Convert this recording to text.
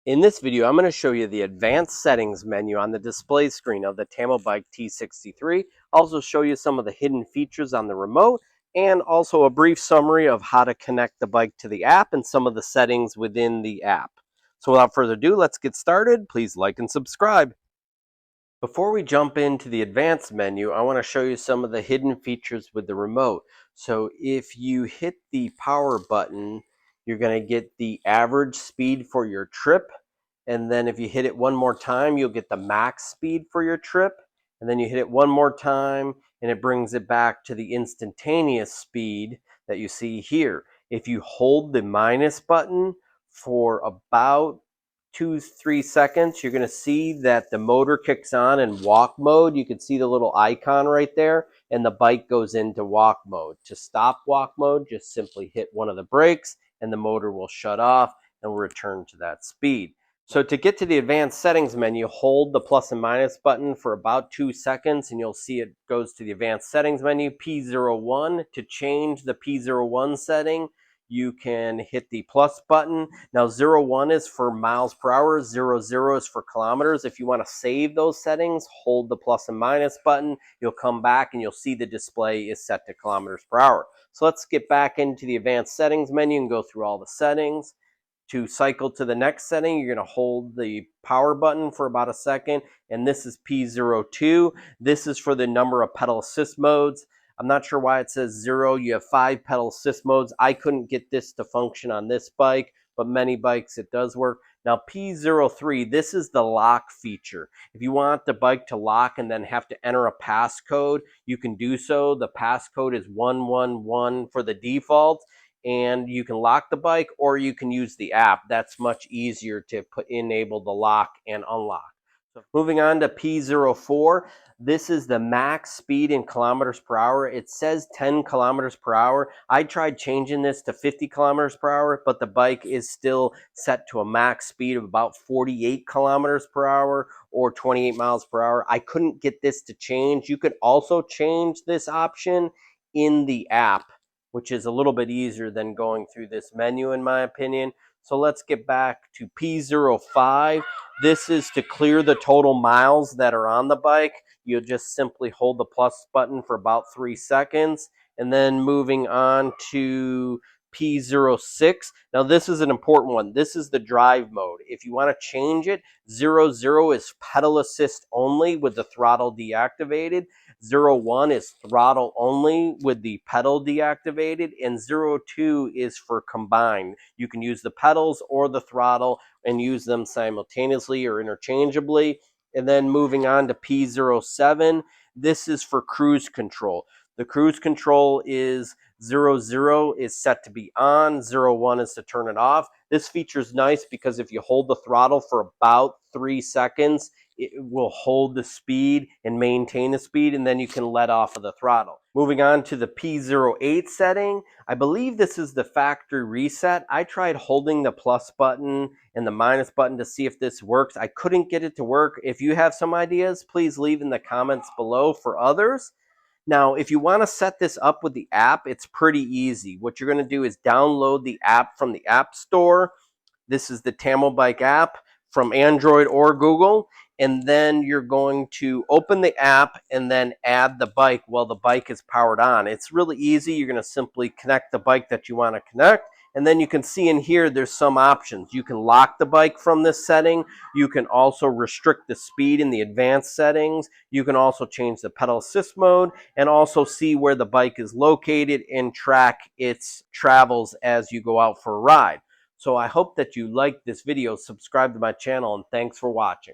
In this video, I'm going to show you the advanced settings menu on the display screen of the Tamobyke T63. Also show you some of the hidden features on the remote and also a brief summary of how to connect the bike to the app and some of the settings within the app. So without further ado, let's get started. Please like and subscribe. Before we jump into the advanced menu, I want to show you some of the hidden features with the remote. So if you hit the power button, you're going to get the average speed for your trip. And then if you hit it one more time, you'll get the max speed for your trip. And then you hit it one more time and it brings it back to the instantaneous speed that you see here. If you hold the minus button for about 2-3 seconds, you're going to see that the motor kicks on in walk mode. You can see the little icon right there, and the bike goes into walk mode. To stop walk mode, just simply hit one of the brakes and the motor will shut off and will return to that speed. So to get to the advanced settings menu, hold the plus and minus button for about 2 seconds and you'll see it goes to the advanced settings menu, P01. To change the P01 setting, you can hit the plus button. Now 01 is for miles per hour, 00 is for kilometers. If you want to save those settings, hold the plus and minus button. You'll come back and you'll see the display is set to kilometers per hour. So let's get back into the advanced settings menu and go through all the settings. To cycle to the next setting, you're going to hold the power button for about a second, and this is P02. This is for the number of pedal assist modes. I'm not sure why it says 0. You have 5 pedal assist modes. I couldn't get this to function on this bike, but many bikes it does work. Now P03, this is the lock feature. If you want the bike to lock and then have to enter a passcode, you can do so. The passcode is 111 for the default. And you can lock the bike or you can use the app. That's much easier to enable the lock and unlock. So moving on to P04, this is the max speed in kilometers per hour. It says 10 kilometers per hour. I tried changing this to 50 kilometers per hour, but the bike is still set to a max speed of about 48 kilometers per hour or 28 miles per hour. I couldn't get this to change. You could also change this option in the app, which is a little bit easier than going through this menu in my opinion. So let's get back to P05. This is to clear the total miles that are on the bike. You'll just simply hold the plus button for about 3 seconds. And then moving on to P06. Now this is an important one. This is the drive mode. If you want to change it, 00 is pedal assist only with the throttle deactivated. 01 is throttle only with the pedal deactivated, and 02 is for combined. You can use the pedals or the throttle and use them simultaneously or interchangeably. And then moving on to P07, this is for cruise control. The cruise control is 00 is set to be on, 01 is to turn it off. This feature is nice because if you hold the throttle for about 3 seconds, it will hold the speed and maintain the speed, and then you can let off of the throttle. Moving on to the P08 setting, I believe this is the factory reset. I tried holding the plus button and the minus button to see if this works. I couldn't get it to work. If you have some ideas, please leave in the comments below for others. Now, if you want to set this up with the app, it's pretty easy. What you're going to do is download the app from the App Store. This is the Tamobyke app from Android or Google. And then you're going to open the app and then add the bike while the bike is powered on. It's really easy. You're going to simply connect the bike that you want to connect. And then you can see in here, there's some options. You can lock the bike from this setting. You can also restrict the speed in the advanced settings. You can also change the pedal assist mode and also see where the bike is located and track its travels as you go out for a ride. So I hope that you liked this video, subscribe to my channel, and thanks for watching.